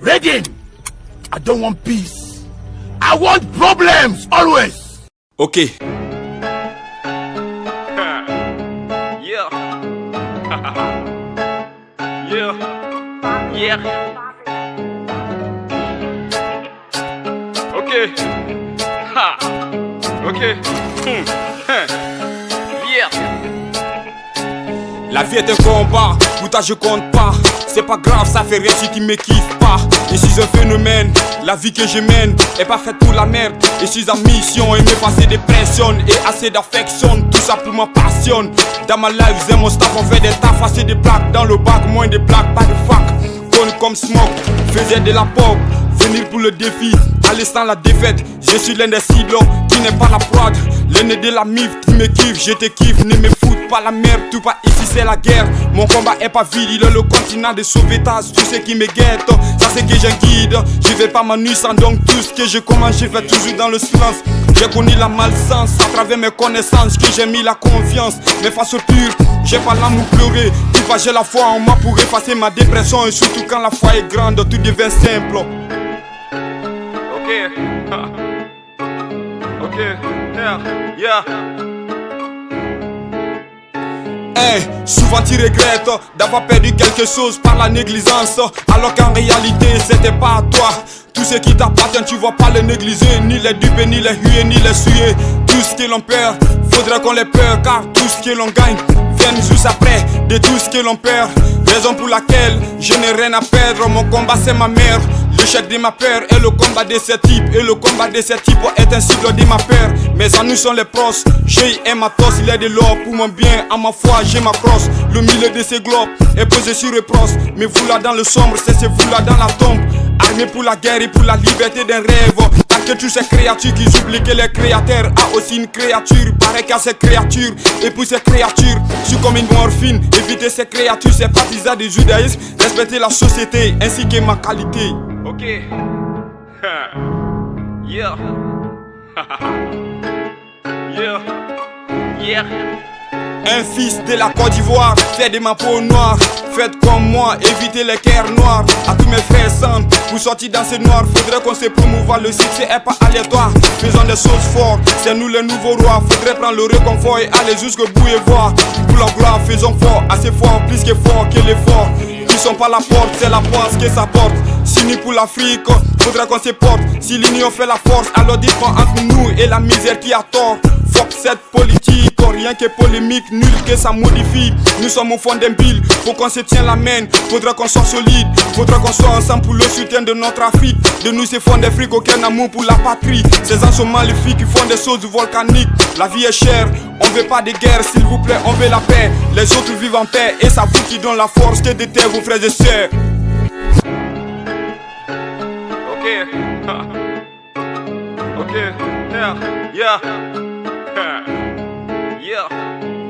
Reading. I don't want peace. I want problems always. Okay. Yeah. Yeah. Yeah. Okay. Ha. Okay. Yeah. La vie est un combat, pour toi je compte pas. C'est pas grave, ça fait rien si tu me kiffes pas. Je suis un phénomène, la vie que je mène est pas faite pour la merde. Je suis en mission et me passer des pressions et assez d'affection, tout ça pour ma passion. Dans ma life, j'ai mon staff, on fait des taf, assez des plaques dans le bac, moins de plaques, pas de fac. Conne comme smoke, faisais de la pop, venir pour le défi, aller sans la défaite. Je suis l'un des cibles qui n'est pas la prod, l'un de la mif qui me kiffe, je te kiffe, ne me foute pas la merde, tout pas ici c'est la guerre. Mon combat est pas vide, il est le continent de sauvetage, tout ce qui me guette, ça c'est que j'ai guide. Je vais pas m'ennuyer sans donc tout ce que je commence, je fais toujours dans le silence. J'ai connu la malchance à travers mes connaissances, que j'ai mis la confiance, mes faces pures, j'ai pas l'amour pleurer. Tout pas j'ai la foi en moi pour effacer ma dépression, et surtout quand la foi est grande, tout devient simple. Ok. Ok. Yeah. Yeah. Hey, souvent tu regrettes d'avoir perdu quelque chose par la négligence, alors qu'en réalité c'était pas à toi. Tout ce qui t'appartient tu vas pas le négliger, ni les duper, ni les huer, ni les suer. Tout ce que l'on perd, faudrait qu'on les perd, car tout ce que l'on gagne vient juste après de tout ce que l'on perd. Raison pour laquelle je n'ai rien à perdre, mon combat c'est ma mère. L'échec de ma peur est le combat de ce type, et le combat de ce type est un cycle de ma peur. Mes amis sont les proches, j'ai un matos, il est de l'or pour mon bien, à ma foi j'ai ma crosse. Le milieu de ces globes est posé sur les pros, mais vous là dans le sombre, c'est vous là dans la tombe. Armé pour la guerre et pour la liberté d'un rêve. Tant que toutes ces créatures qui oublient que le créateur a aussi une créature, pareil qu'à ces créatures, et pour ces créatures, je suis comme une morphine. Éviter ces créatures, c'est partisan du judaïsme, respecter la société ainsi que ma qualité. Ok. Yeah. Yeah. Yeah. Un fils de la Côte d'Ivoire, fait de ma peau noire. Faites comme moi, évitez les cœurs noirs. À tous mes frères sans, pour sortir dans ces noirs, faudrait qu'on se promouvoie, le succès est pas aléatoire. Faisons des choses fortes, c'est nous les nouveaux rois. Faudrait prendre le réconfort et aller jusqu'au bout et voir. Pour la gloire, faisons fort, assez fort, plus que fort que l'effort. Ils sont pas la porte, c'est la poisse que ça porte. Sini pour l'Afrique, faudrait qu'on se porte. Si l'union fait la force, alors dites-moi entre nous et la misère qui a tort. Fuck cette politique, rien que polémique, nul que ça modifie. Nous sommes au fond d'un bill, faut qu'on se tienne la main. Faudra qu'on soit solide, faudra qu'on soit ensemble pour le soutien de notre Afrique. De nous c'est fond d'Afrique, aucun amour pour la patrie. Ces gens sont maléfiques, ils font des choses volcaniques. La vie est chère, on veut pas de guerre, s'il vous plaît, on veut la paix. Les autres vivent en paix, et ça vous qui donne la force que d'éteindre vos frères et sœurs. Ok. Ok. Yeah. Yeah. Yeah.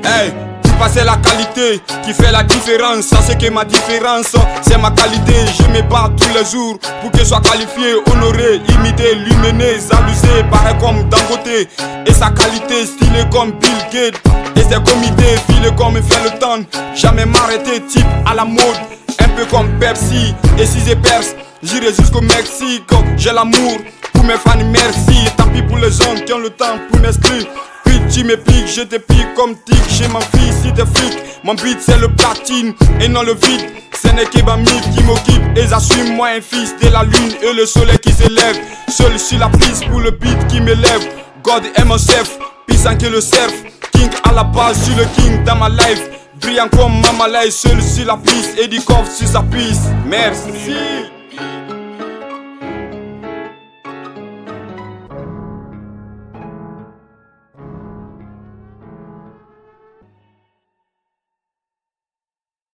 Hey, tu passes la qualité qui fait la différence. Ça c'est que ma différence, c'est ma qualité. Je me bats tous les jours pour que je sois qualifié, honoré, imité, luminé, jalousé, pareil comme Dangote. Et sa qualité stylée comme Bill Gates. Et ses comités filés comme fait le temps. Jamais m'arrêter, type à la mode, un peu comme Pepsi. Et si je perce, j'irai jusqu'au Mexique. J'ai l'amour pour mes fans, merci. Tant pis pour les gens qui ont le temps pour m'inscrire. Puis tu me piques, je te pique comme tic. Chez ma fille si t'es flic. Mon beat c'est le platine et non le vide. Ce n'est que ma mif qui m'occupe. Et j'assume moi un fils de la lune et le soleil qui s'élève. Seul sur la piste pour le beat qui m'élève. God est mon chef, puissant que le surf. King à la base, je suis le king dans ma life. Brillant comme Mama Life, seul sur la piste et du coffre sur sa piste. Merci.